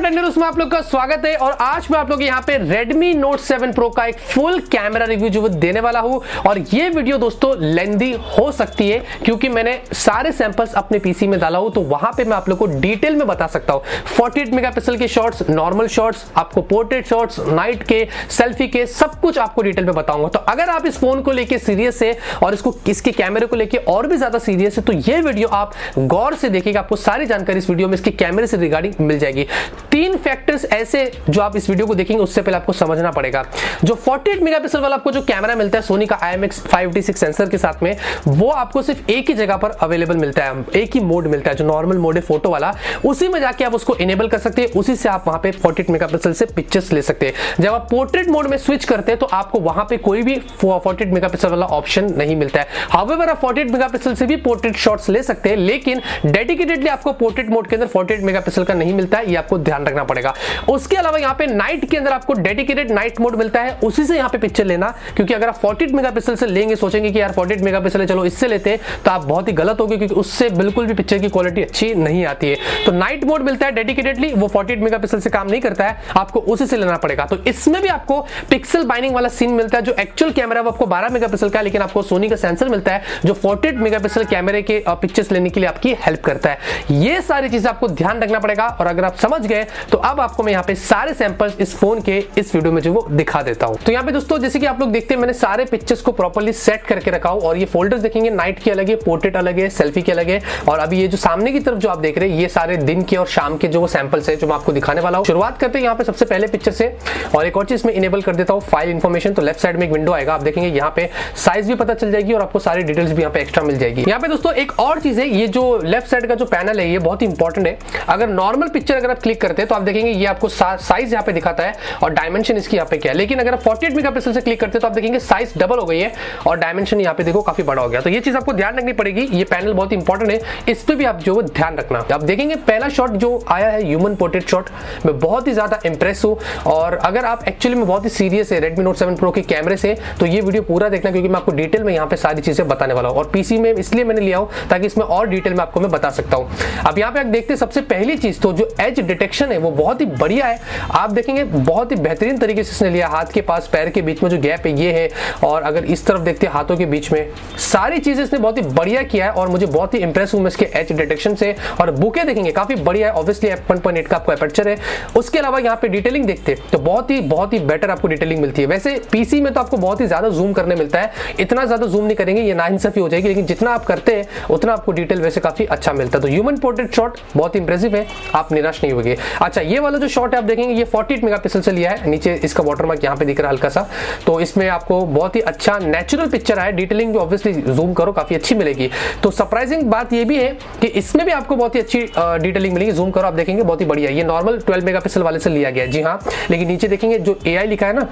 Techno उसमें आप लोग का स्वागत है। और आज मैं आप लोग यहाँ पे Redmi Note 7 Pro का एक फुल कैमरा रिव्यू जो देने वाला हूँ। और ये वीडियो दोस्तों लेंदी हो सकती है क्योंकि मैंने सारे सैंपल्स अपने पीसी में डाला हूँ, तो वहां पे मैं आप लोग को डिटेल में बता सकता हूँ। 48 मेगापिक्सल के शॉट्स, नॉर्मल शॉट्स, आपको पोर्ट्रेट शॉट्स, नाइट के, सेल्फी के, सब कुछ आपको डिटेल में बताऊंगा। तो अगर आप इस फोन को लेके सीरियस है और इसके कैमरे को लेके और भी ज्यादा सीरियस है तो ये वीडियो आप गौर से देखिएगा। आपको सारी जानकारी इस वीडियो में इसके कैमरे से रिगार्डिंग मिल जाएगी। तीन फैक्टर्स ऐसे जो आप इस वीडियो को देखेंगे उससे पहले आपको समझना पड़ेगा। जो 48 मेगापिक्सल वाला आपको जो कैमरा मिलता है सोनी का IMX 5D6 सेंसर के साथ में, वो आपको सिर्फ एक ही जगह पर अवेलेबल मिलता है, एक ही मोड मिलता है जो नॉर्मल मोड है फोटो वाला। उसी में जाके आप उसको इनेबल कर सकते हैं, उसी से आप वहां पे 48 मेगापिक्सल से पिक्चर्स ले सकते हैं। जब आप पोर्ट्रेट मोड में स्विच करते हैं तो आपको वहां पे कोई भी 48 मेगापिक्सल वाला ऑप्शन नहीं मिलता है। हाउएवर आप 48 मेगापिक्सल से भी पोर्ट्रेट शॉट्स ले सकते हैं, लेकिन डेडिकेटेडली आपको पोर्ट्रेट मोड के अंदर 48 मेगापिक्सल का नहीं मिलता है, ये आपको ध्यान रखना पड़ेगा। उसके अलावा यहाँ पे नाइट के अंदर आपको डेडिकेटेड नाइट मोड मिलता है, उसी से यहाँ पे पिक्चर लेना। क्योंकि अगर आप 48 मेगापिक्सल से लेंगे, सोचेंगे कि यार 48 मेगापिक्सल है चलो इससे लेते हैं, तो आप बहुत ही गलत होगे क्योंकि उससे बिल्कुल भी पिक्चर की क्वालिटी अच्छी नहीं आती है। तो नाइट मोड मिलता है डेडिकेटेडली, वो 48 मेगापिक्सल से काम नहीं करता है, आपको उसी से लेना पड़ेगा। तो इसमें भी आपको पिक्सल बाइंडिंग वाला सीन मिलता है। जो एक्चुअल कैमरा वो आपको 12 मेगापिक्सल का है, लेकिन आपको सोनी का सेंसर मिलता है जो 48 मेगापिक्सल कैमरे के पिक्चर्स लेने के लिए आपकी हेल्प करता है। ये सारी चीजें आपको ध्यान रखना पड़ेगा। और अगर आप समझ गए तो अब आपको मैं यहाँ पे सारे सैंपल्स इस फोन के इस वीडियो में जो वो दिखा देता हूँ। तो यहाँ पे दोस्तों जैसे कि आप लोग देखते हैं मैंने सारे पिक्चर्स को प्रॉपर्ली सेट करके रखा हूँ। और ये फोल्डर्स देखेंगे, नाइट की अलग है, पोर्ट्रेट अलग है, सेल्फी के अलग है। और अभी ये जो सामने की तरफ जो आप देख रहे हैं ये सारे दिन के और शाम के जो सैंपल्स है जो मैं आपको दिखाने वाला हूँ। शुरुआत करते हैं यहाँ पे सबसे पहले पिक्चर से। और एक और चीज में इनेबल कर देता हूँ फाइल इन्फॉर्मेशन। तो लेफ्ट साइड में एक विंडो आएगा, आप देखेंगे यहाँ पे साइज भी पता चल जाएगी और आपको सारी डिटेल्स भी यहाँ पे एक्स्ट्रा मिल जाएगी। यहाँ पे दोस्तों एक और चीज है, ये जो लेफ्ट साइड का जो पैनल है ये बहुत ही इंपॉर्टेंट है। अगर नॉर्मल पिक्चर अगर आप क्लिक करते हैं तो आप देखेंगे ये आपको साइज यहाँ पे दिखाता है और डायमेंशन इसकी यहाँ पे क्या है। लेकिन अगर आप 48 मेगापिक्सल से क्लिक करते हैं तो आप देखेंगे साइज डबल हो गई है और डायमेंशन यहाँ पे देखो काफी बड़ा हो गया। तो ये चीज आपको ध्यान रखनी पड़ेगी, ये पैनल बहुत इंपॉर्टेंट है, इस पे भी आप जो ध्यान रखना। आप देखेंगे पहला शॉट जो आया है ह्यूमन पोर्ट्रेट शॉट, मैं बहुत ही ज्यादा इंप्रेस हूँ। और अगर आप एक्चुअली में बहुत ही सीरियस है Redmi Note 7 Pro के कैमरे से तो ये वीडियो पूरा देखना, क्योंकि मैं आपको डिटेल में यहाँ पे सारी चीजें बताने वाला हूँ। और पीसी में इसलिए मैंने लिया हूँ ताकि इसमें और डिटेल में आपको मैं बता सकता हूँ। अब यहाँ पे आप देखते हैं सबसे पहली चीज तो जो एज डिटेक्शन है वो बहुत ही बढ़िया है। आप देखेंगे बहुत ही बेहतरीन तरीके से इसने लिया, हाथ के पास पैर के बीच में जो गैप है ये है। और अगर इस तरफ देखते हैं हाथों के बीच में, सारी चीजें इसने बहुत ही बढ़िया किया है। और मुझे बहुत ही इंप्रेस हूं मैं इसके एज डिटेक्शन से। और बुके देखेंगे काफी बढ़िया है, ऑब्वियसली f1.8 का आपको एपर्चर है। उसके अलावा यहाँ पे डिटेलिंग देखते तो बहुत ही बेटर आपको डिटेलिंग मिलती है। वैसे पीसी में तो आपको बहुत ही ज्यादा जूम करने मिलता है, इतना ज्यादा जूम नहीं करेंगे, ये नाइंसाफी हो जाएगी, लेकिन जितना आप करते हैं उतना आपको डिटेल वैसे काफी अच्छा मिलता है। तो ह्यूमन पोर्ट्रेट शॉट बहुत इंप्रेसिव है, आप निराश नहीं होंगे। अच्छा, ये वाला जो शॉट है आप देखेंगे ये 48 मेगापिक्सल से लिया है, नीचे इसका वाटरमार्क यहाँ पे दिख रहा है हल्का सा। तो इसमें आपको बहुत ही अच्छा नेचुरल पिक्चर आया, डिटेलिंग भी ऑब्वियसली जूम करो काफी अच्छी मिलेगी। तो सरप्राइजिंग बात ये भी है कि इसमें भी आपको बहुत ही अच्छी डिटेलिंग मिलेगी, जूम करो आप देखेंगे बहुत ही बढ़िया। ये नॉर्मल 12 मेगापिक्सल वाले से लिया गया है, जी हाँ, लेकिन नीचे देखेंगे जो AI लिखा है ना,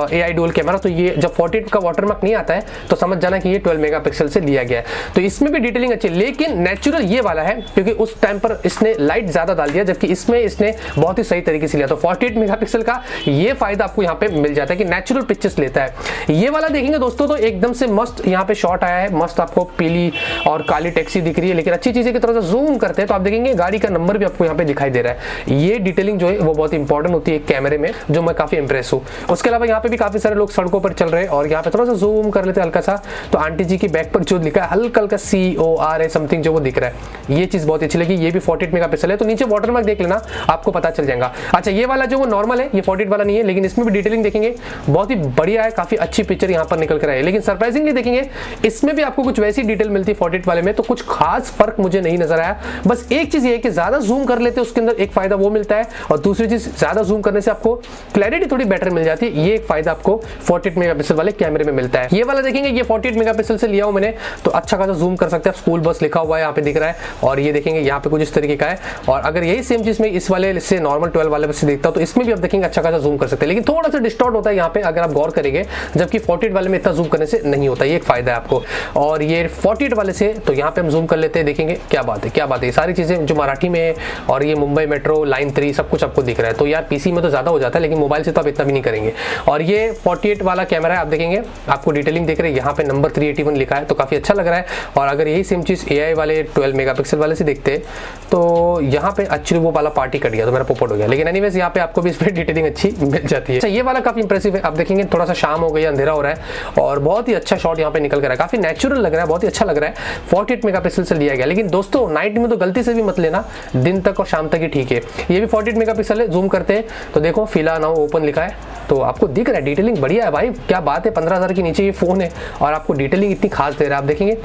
AI डुअल कैमरा, तो ये जब 48 का वाटरमार्क नहीं आता है तो समझ जाना कि ये 12 मेगापिक्सल से लिया गया है। तो इसमें भी डिटेलिंग अच्छी, लेकिन नेचुरल ये वाला है क्योंकि उस टाइम पर इसने लाइट ज्यादा डाल दिया, जबकि इसमें इसने बहुत ही सही तरीके से लिया। तो 48 मेगापिक्सल का ये फायदा आपको यहाँ पे मिल जाता है कि नेचुरल पिक्चर्स लेता है। ये वाला देखेंगे दोस्तों तो एकदम से मस्त यहाँ पे शॉट आया है, मस्त आपको पीली और काली टैक्सी दिख रही है, लेकिन अच्छी चीजें की तरह से जूम करते हैं तो आप देखेंगे गाड़ी का नंबर भी आपको यहाँ पे दिखाई दे रहा है। ये डिटेलिंग जो है वो बहुत इंपॉर्टेंट होती है कैमरे में, जो मैं काफी इंप्रेस हूँ। उसके अलावा यहाँ पे भी काफी सारे लोग सड़कों पर चल रहे हैं और यहाँ पे थोड़ा सा जूम कर लेते हैं हल्का सा, तो आंटी जी की बैक पर जो लिखा है हल्का हल्का COR है समथिंग जो वो दिख रहा है, ये चीज बहुत अच्छी लगी। ये भी 48 मेगापिक्सल है, तो नीचे वाटरमार्क देख लेना आपको पता चल जाएगा। अच्छा, ये वाला जो वो नॉर्मल है, ये 48 वाला नहीं है, लेकिन इसमें भी डिटेलिंग देखेंगे बहुत ही बढ़िया है, काफी अच्छी पिक्चर यहाँ पर निकल कर है। लेकिन सरप्राइजिंगली देखेंगे इसमें भी आपको कुछ वैसी डिटेल मिलती है 48 वाले में, तो कुछ खास फर्क मुझे नहीं नजर आया। बस एक चीज ये है कि ज्यादा जूम कर लेते हैं उसके अंदर एक फायदा वो मिलता है, और दूसरी चीज ज्यादा जूम करने से आपको क्लैरिटी थोड़ी बेटर मिल जाती है, ये एक फायदा आपको 48 मेगापिक्सल वाले कैमरे में मिलता है। ये वाला देखेंगे ये 48 मेगापिक्सल से लिया हूं मैंने, तो अच्छा खासा जूम कर सकते हैं आप। स्कूल बस लिखा हुआ है यहाँ पे दिख रहा है, और ये देखेंगे यहाँ पे कुछ इस तरीके का है। और अगर यही सेम चीज में इस वाले से नॉर्मल 12 वाले से देखता हूं तो इसमें भी आप देखेंगे अच्छा खासा जूम कर सकते हैं, लेकिन थोड़ा सा डिस्टॉर्ट होता है यहाँ पे अगर आप गौर करेंगे, जबकि 48 वाले में इतना जूम करने से नहीं होता, ये एक फायदा है आपको। और ये 48 वाले से तो यहाँ पे हम जूम कर लेते हैं, देखेंगे क्या बात है, क्या बात है, सारी चीजें जो मराठी में है, और ये मुंबई मेट्रो लाइन 3 सब कुछ आपको दिख रहा है। तो यार पीसी में तो ज्यादा हो जाता है, लेकिन मोबाइल से तो आप इतना भी नहीं करेंगे। और ये 48 वाला कैमरा है, आप देखेंगे आपको डिटेलिंग देख रहे हैं, यहाँ पे नंबर 381 लिखा है, तो काफी अच्छा लग रहा है। और अगर यही सेम चीज AI वाले 12 मेगापिक्सल वाले से देखते हैं तो यहाँ पे एक्चुअली वो वाला पार्टी कट गया तो मेरा पोपट हो गया। लेकिन एनीवेज यहाँ पे आपको भी इस पर डिटेलिंग अच्छी मिल जाती है। अच्छा ये वाला काफी इंप्रेसिव है, आप देखेंगे थोड़ा सा शाम हो गई, अंधेरा हो रहा है और बहुत ही अच्छा शॉट यहाँ पे निकल कर रहा है, काफी नेचुरल लग रहा है, बहुत ही अच्छा लग रहा है। 48 मेगापिक्सल से लिया गया। लेकिन दोस्तों नाइट में तो गलती से भी मत लेना, दिन तक और शाम तक ही ठीक है। ये भी 48 मेगापिक्सल है, जूम करते हैं तो देखो फिलहाल नाउ ओपन लिखा है तो आपको दिख रहा है, डिटेलिंग बढ़िया है भाई, क्या बात है। 15,000 के नीचे ये फोन है और आपको डिटेलिंग इतनी खास दे रहा है। आप देखेंगे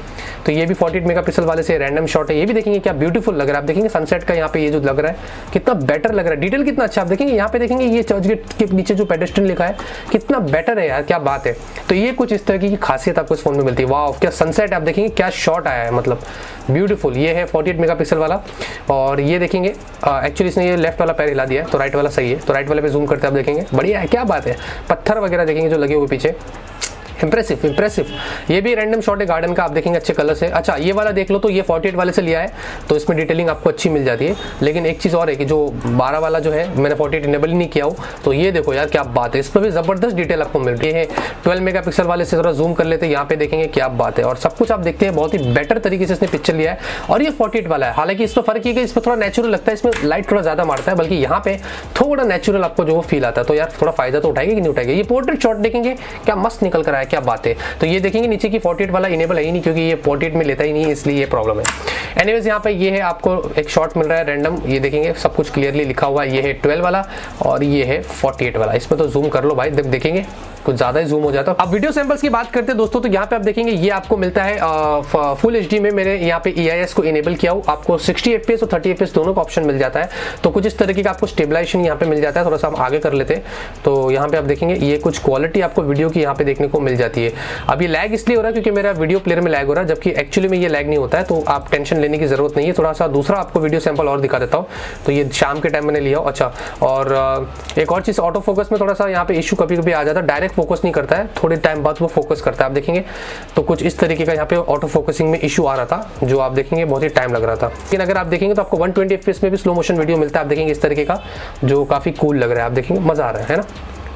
तो ये भी 48 मेगापिक्सल वाले से रैंडम शॉट है, ये भी देखेंगे क्या ब्यूटीफुल लग रहा है। आप देखेंगे सनसेट का यहाँ पे ये जो लग रहा है कितना बेटर लग रहा है, डिटेल कितना अच्छा। आप देखेंगे यहाँ पे देखेंगे ये चर्च गेट के नीचे जो पेडेस्ट्रियन लिखा है कितना बेटर है यार, क्या बात है। तो ये कुछ इस तरह की खासियत आपको इस फोन में मिलती है। वाह क्या सनसेट, आप देखेंगे क्या शॉट आया है, मतलब ब्यूटीफुल। ये है 48 मेगापिक्सल वाला और ये देखेंगे एक्चुअली इसने ये लेफ्ट वाला पैर हिला दिया है तो राइट वाला सही है, तो राइट वाले पे जूम करते हैं आप देखेंगे बढ़िया है, क्या बात है। पत्थर वगैरह देखेंगे जो लगे हुए पीछे, इंप्रेसिव इंप्रेसिव। ये भी रैंडम शॉट है गार्डन का, आप देखेंगे अच्छे कलर से। अच्छा ये वाला देख लो तो ये 48 वाले से लिया है तो इसमें डिटेलिंग आपको अच्छी मिल जाती है। लेकिन एक चीज़ और है कि जो 12 वाला जो है मैंने 48 इनेबल ही नहीं किया हो, तो ये देखो यार क्या बात है, इस पर भी ज़बरदस्त डिटेल आपको मिल रही है। 12 मेगापिक्सल वाले से थोड़ा जूम कर लेते हैं, यहाँ पे देखेंगे क्या बात है। और सब कुछ आप देखते हैं बहुत ही बेटर तरीके से इसने पिक्चर लिया है। और ये 48 वाला है, हालांकि इस पर फर्क ये कि इस पर थोड़ा नेचुरल लगता है, इसमें लाइट थोड़ा ज़्यादा मारता है, बल्कि यहाँ पे थोड़ा नेचुरल आपको जो फील आता है। तो यार थोड़ा फायदा तो उठाएगा कि नहीं उठाएगा। ये पोर्ट्रेट शॉट देखेंगे क्या मस्त निकल कर आया, क्या बात है। तो ये देखेंगे नीचे की 48 वाला इनेबल है ही नहीं, क्योंकि ये 48 में लेता ही नहीं, इसलिए ये प्रॉब्लम है। एनीवेज यहाँ पे ये है आपको एक शॉट मिल रहा है रैंडम, ये देखेंगे सब कुछ क्लियरली लिखा हुआ है। ये है 12 वाला और ये है 48 वाला। इसमें तो जूम कर लो भाई, देखेंगे कुछ ज्यादा ही जूम हो जाता है। अब वीडियो सैंपल्स की बात करते हैं दोस्तों, तो यहाँ पे आप देखेंगे ये आपको मिलता है फुल एचडी में। मैंने यहाँ पे EIS को इनेबल किया हूँ, आपको 60 FPS और 30 FPS दोनों का ऑप्शन मिल जाता है। तो कुछ इस तरीके का आपको स्टेबलाइजेशन यहाँ पे मिल जाता है। थोड़ा सा हम आगे कर लेते हैं तो यहाँ पे आप देखेंगे ये कुछ क्वालिटी आपको वीडियो की यहाँ पे देखने को मिल जाती है। अब ये लैग इसलिए हो रहा है क्योंकि मेरा वीडियो प्लेयर में लैग हो रहा है, जबकि एक्चुअली में ये लैग नहीं होता है, तो आप टेंशन लेने की जरूरत नहीं है। थोड़ा सा दूसरा आपको वीडियो सैंपल और दिखा देता हूँ। तो ये शाम के टाइम मैंने लिया। अच्छा और एक और चीज़, ऑटो फोकस में थोड़ा सा यहाँ पे इशू कभी कभी आ जाता है, डायरेक्ट फोकस नहीं करता है, थोड़े टाइम बाद वो फोकस करता है। आप देखेंगे तो कुछ इस तरीके का यहाँ पे ऑटो फोकसिंग में इशू आ रहा था, जो आप देखेंगे बहुत ही टाइम लग रहा था। लेकिन अगर आप देखेंगे तो आपको 120 FPS में भी स्लो मोशन वीडियो मिलता है। आप देखेंगे इस तरीके का जो काफी कूल लग रहा है, आप देखेंगे मजा आ रहा है ना।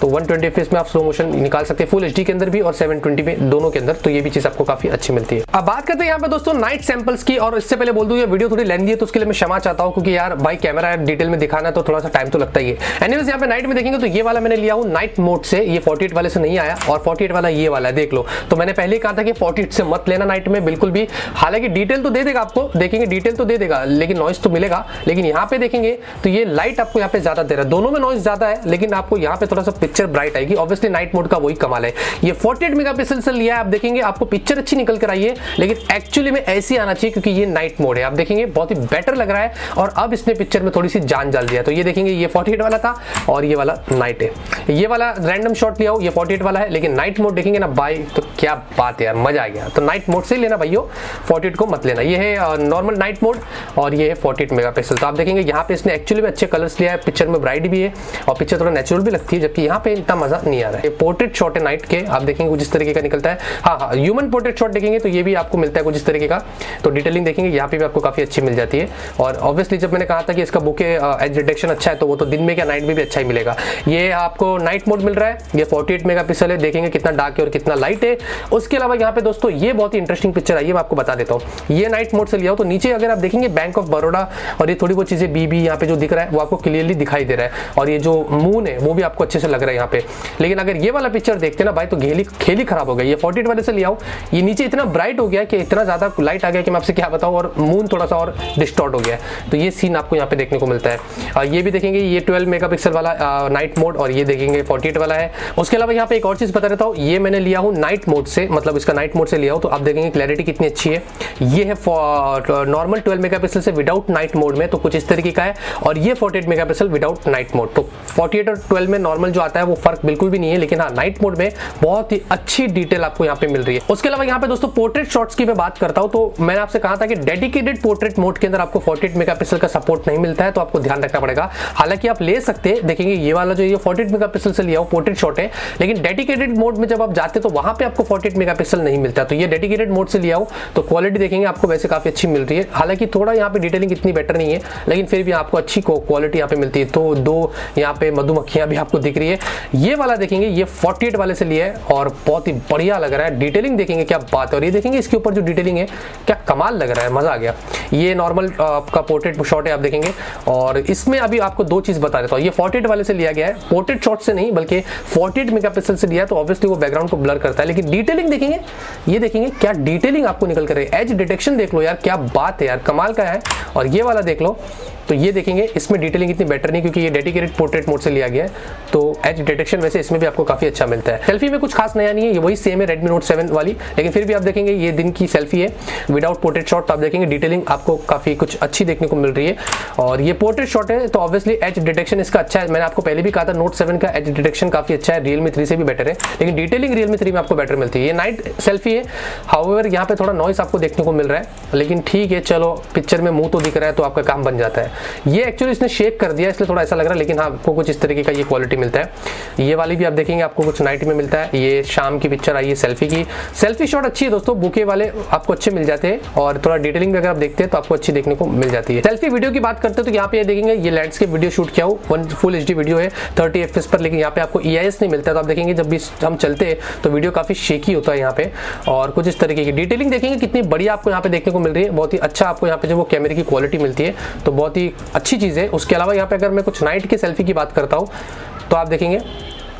तो 120 FPS में आप स्लो मोशन निकाल सकते हैं, फुल एचडी के अंदर भी और 720 में, दोनों के अंदर। तो ये भी चीज आपको काफी अच्छी मिलती है। अब बात करते हैं यहाँ पे दोस्तों नाइट सैंपल्स की। और इससे पहले बोल दूं ये वीडियो थोड़ी लेंथी है तो उसके लिए मैं क्षमा चाहता हूँ, क्योंकि यार भाई कैमरा डिटेल में दिखाना तो थोड़ा सा टाइम तो लगता ही है। एनीवेज यहाँ पे नाइट में देखेंगे तो ये वाला मैंने लिया हूँ नाइट मोड से, ये 48 वाले से नहीं आया। और 48 वाला ये वाला है, देख लो। तो मैंने पहले ही कहा था कि 48 से मत लेना नाइट में बिल्कुल भी। हालांकि डिटेल तो दे देगा आपको, देखेंगे डिटेल तो दे देगा, लेकिन नॉइस तो मिलेगा। लेकिन यहाँ पे देखेंगे तो ये लाइट आपको यहाँ पे ज्यादा दे रहा है, दोनों में नॉइस ज्यादा है, लेकिन आपको यहाँ पे थोड़ा सा पिक्चर ब्राइट आएगी। ऑब्वियसली नाइट मोड का वही कमाल है। ये 48 मेगापिक्सल से लिया है, आप देखेंगे आपको पिक्चर अच्छी निकल कर आई है, लेकिन एक्चुअली में ऐसे आना चाहिए क्योंकि ये नाइट मोड है। आप देखेंगे बहुत ही बेटर लग रहा है और अब इसने पिक्चर में थोड़ी सी जान डाल दिया। तो ये देखेंगे ये 48 वाला था और ये वाला नाइट है। ये वाला रैंडम शॉट लिया हो, ये 48 वाला है, लेकिन नाइट मोड देखेंगे ना भाई तो क्या बात है यार, मजा आ गया। तो नाइट मोड से लेना भाइयों, 48 को मत लेना। ये है नॉर्मल नाइट मोड और ये है 48 मेगापिक्सल। तो आप देखेंगे यहाँ पे इसने एक्चुअली में अच्छे कलर्स लिया है, पिक्चर में ब्राइट भी है और पिक्चर थोड़ा नेचुरल भी लगती है, जबकि यहाँ पे इतना मजा नहीं आ रहा है। पोर्ट्रेट शॉट है नाइट के, आप देखेंगे कुछ इस तरीके का निकलता है। हाँ ह्यूमन पोर्ट्रेट शॉट देखेंगे तो ये भी आपको मिलता है कुछ इस तरीके का। तो डिटेलिंग देखेंगे यहाँ पे भी आपको काफी अच्छी मिल जाती है। और ऑब्वियसली जब मैंने कहा था कि इसका बुके एज डिटेक्शन अच्छा है, तो वो तो दिन में क्या नाइट में भी अच्छा ही मिलेगा। ये आपको नाइट मोड मिल रहा है, ये 48 मेगापिक्सल है, देखेंगे कितना डार्क है और कितना लाइट है। उसके अलावा यहाँ पे दोस्तों ये बहुत ही इंटरेस्टिंग पिक्चर आई है, मैं आपको बता देता हूँ। ये नाइट मोड से लिया हो तो नीचे अगर आप देखेंगे बैंक ऑफ बड़ौदा और ये थोड़ी बहुत चीजें बीबी यहाँ पे जो दिख रहा है वो आपको क्लियरली दिखाई दे रहा है, और ये जो मून है वो भी आपको अच्छे से लग रहा है यहाँ पे। लेकिन अगर ये वाला पिक्चर देखते ना भाई तो खेल ही खराब हो गया। ये 48 वाले से लिया हो, ये नीचे इतना ब्राइट हो गया कि इतना ज्यादा लाइट आ गया कि मैं आपसे क्या बताऊं, और मून थोड़ा सा और डिस्टॉर्ट हो गया है। तो ये सीन आपको यहाँ पे देखने को मिलता है। ये भी देखेंगे ये 12 मेगापिक्सल वाला नाइट मोड और ये देखेंगे 48 वाला है। उसके अलावा यहाँ पे एक और चीज बता देता हूँ, ये मैंने लिया हूँ नाइट मोड से, मतलब इसका नाइट मोड से लिया हो तो आप देखेंगे क्लैरिटी कितनी अच्छी है। ये है नॉर्मल 12 मेगापिक्सल से विदाउट नाइट मोड में, तो कुछ इस तरीके का है। और ये 48 मेगापिक्सल विदाउट नाइट मोड। तो 48 और 12 में नॉर्मल जो आता है वो फर्क बिल्कुल भी नहीं है, लेकिन हाँ नाइट मोड में बहुत ही अच्छी डिटेल आपको यहाँ पे मिल रही है। उसके अलावा यहाँ पे दोस्तों पोर्ट्रेट शॉट्स की मैं बात करता हूँ, तो मैंने आपसे कहा था कि डेडिकेटेड पोर्ट्रेट मोड के अंदर आपको 48 मेगापिक्सल का सपोर्ट नहीं मिलता है, तो आपको ध्यान रखना पड़ेगा। हालांकि आप ले सकते हैं, देखेंगे ये वाला जो ये 48 मेगापिक्सल से लिया हो पोर्ट्रेट शॉट है, लेकिन डेडिकेटेड मोड में जब आप जाते तो वहां पे आपको 48 मेगापिक्सल नहीं मिलता। तो ये डेडिकेटेड मोड से लिया हो तो क्वालिटी देखेंगे आपको वैसे काफी अच्छी मिल रही है। हालांकि थोड़ा यहाँ पे डिटेलिंग इतनी बेटर नहीं है, लेकिन फिर भी आपको अच्छी क्वालिटी यहाँ पे मिलती है। तो दो यहाँ पे मधुमक्खियां भी आपको दिख रही है। ये वाला देखेंगे ये 48 वाले से लिया है और बहुत ही बढ़िया लग रहा है। डिटेलिंग देखेंगे क्या बात है, और ये देखेंगे इसके ऊपर जो डिटेलिंग है क्या कमाल लग रहा है, मजा आ गया। ये नॉर्मल आपका पोर्ट्रेट शॉट है आप देखेंगे, और इसमें अभी आपको दो चीज बता देता हूँ। ये 48 वाले से लिया गया है, पोर्ट्रेट शॉट से नहीं बल्कि 48 मेगापिक्सल से लिया है, तो ऑब्वियसली वो बैकग्राउंड को ब्लर करता है। लेकिन डिटेलिंग देखेंगे, ये देखेंगे क्या डिटेलिंग आपको निकल कर रही है। एज डिटेक्शन देख लो यार, क्या बात है यार, कमाल का है। और ये वाला देख लो तो ये देखेंगे इसमें डिटेलिंग इतनी बेटर नहीं, क्योंकि ये डेडिकेटेड पोर्ट्रेट मोड से लिया गया है, तो एज डिटेक्शन वैसे इसमें भी आपको काफी अच्छा मिलता है। सेल्फी में कुछ खास नया नहीं है, ये वही सेम है Redmi Note 7 वाली, लेकिन फिर भी आप देखेंगे ये दिन की सेल्फी है विदाउट पोर्ट्रेट शॉट, तो आप देखेंगे डिटेलिंग आपको काफी कुछ अच्छी देखने को मिल रही है। और ये पोर्ट्रेट शॉट है तो ऑब्वियसली एज डिटेक्शन इसका अच्छा है। मैंने आपको पहले भी कहा था Note 7 का एज डिटेक्शन काफी अच्छा है, Realme 3 से भी बेटर है, लेकिन डिटेलिंग Realme 3 में आपको बेटर मिलती है। ये नाइट सेल्फी है, हाउएवर यहाँ पे थोड़ा नॉइस आपको देखने को मिल रहा है, लेकिन ठीक है चलो, पिक्चर में मुंह तो दिख रहा है तो आपका काम बन जाता है। ये एक्चुअली इसने शेक कर दिया इसलिए थोड़ा ऐसा लग रहा है, लेकिन हाँ आपको कुछ इस तरीके का ये क्वालिटी मिलता है। ये वाली भी आप देखेंगे आपको कुछ नाइट में मिलता है। ये शाम की पिक्चर आई है सेल्फी की, सेल्फी शॉट अच्छी है दोस्तों, बुके वाले आपको अच्छे मिल जाते हैं, और थोड़ा डिटेलिंग भी अगर आप देखते हैं तो आपको अच्छी देखने को मिल जाती है। सेल्फी वीडियो की बात करते हैं तो यहाँ पे देखेंगे ये लैंडस्केप वीडियो शूट किया हो, फुल HD वीडियो है 30 FPS पर, लेकिन यहाँ पे आपको EIS नहीं मिलता है, तो आप देखेंगे जब भी हम चलते हैं तो वीडियो काफी शेकी होता है यहाँ पे। और कुछ इस तरीके की डिटेलिंग देखेंगे कितनी बढ़िया आपको यहाँ पे देखने को मिल रही है, बहुत ही अच्छा आपको यहाँ पे जो वो कैमरे की क्वालिटी मिलती है, तो बहुत ही अच्छी चीज है। उसके अलावा यहाँ पे अगर मैं कुछ नाइट की सेल्फी की बात करता हूँ तो आप देखेंगे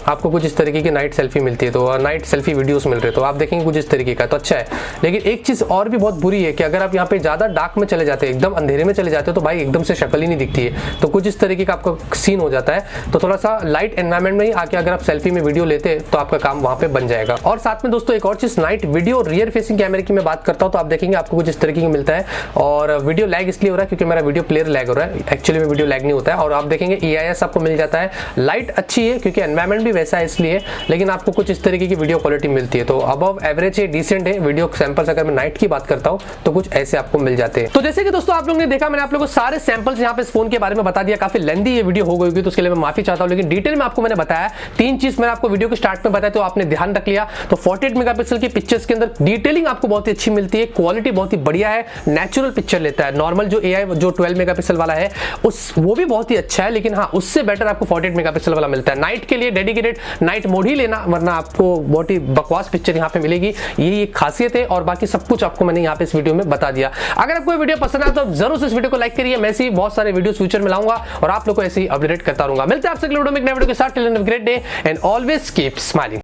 आपको कुछ इस तरीके की नाइट सेल्फी मिलती है, तो नाइट सेल्फी वीडियोस मिल रहे हैं, तो आप देखेंगे कुछ इस तरीके का, तो अच्छा है। लेकिन एक चीज और भी बहुत बुरी है कि अगर आप यहाँ पे ज्यादा डार्क में चले जाते हैं, एकदम अंधेरे में चले जाते हो, तो भाई एकदम से शक्ल ही नहीं दिखती है, तो कुछ इस तरीके का आपका सीन हो जाता है। तो थोड़ा सा लाइट एनवायरमेंट में ही आके अगर आप सेल्फी में वीडियो लेते हैं तो आपका काम वहां पे बन जाएगा। और साथ में दोस्तों एक और चीज, नाइट वीडियो रियर फेसिंग कैमरे की मैं बात करता हूँ तो आप देखेंगे आपको कुछ इस तरीके की मिलता है, और वीडियो लैग इसलिए हो रहा है क्योंकि मेरा वीडियो प्लेयर लैग हो रहा है, एक्चुअली में वीडियो लैग नहीं होता है। और आप देखेंगे EIS आपको मिल जाता है, लाइट अच्छी है क्योंकि एनवायरमेंट भी वैसा है इसलिए, लेकिन आपको कुछ इस तरीके की वीडियो क्वालिटी मिलती है, तो अबव एवरेज है, डिसेंट है। वीडियो सैंपल्स अगर मैं नाइट की बात करता हूं तो कुछ ऐसे आपको मिल जाते हैं। तो जैसे कि दोस्तों आप लोगों ने देखा, मैंने आप लोगों को सारे सैंपल्स यहां पे इस फोन के बारे में बता दिया, काफी लेंथी ये वीडियो हो गई होगी तो उसके लिए मैं माफी चाहता हूं, लेकिन डिटेल में आपको मैंने बताया। तीन चीज मैंने आपको वीडियो के स्टार्ट में बताया तो आपने ध्यान रख लिया। तो 48 मेगापिक्सल की पिक्चर्स के अंदर डिटेलिंग आपको बहुत ही अच्छी मिलती है, क्वालिटी बहुत ही बढ़िया है, नेचुरल पिक्चर लेता है। नॉर्मल जो AI जो 12 मेगापिक्सल वाला है वो भी बहुत ही अच्छा है, लेकिन हाँ उससे बेटर आपको 48 मेगापिक्सल वाला मिलता है। नाइट के लिए डेडिकेटेड नाइट मोड ही लेना, वरना आपको बहुत ही बकवास पिक्चर यहाँ पे मिलेगी, यही एक खासियत है। और बाकी सब कुछ आपको मैंने यहाँ पे इस वीडियो में बता दिया। अगर आपको वीडियो पसंद आया तो जरूर से इस वीडियो को लाइक करिए, मैं ऐसी बहुत सारे वीडियो फ्यूचर में लाऊंगा और आप लोग को ऐसे ही अपडेट करता रहूंगा। मिलते हैं आपसे अगले वीडियो में एक नए वीडियो के साथ। Till then have a great day and always keep smiling.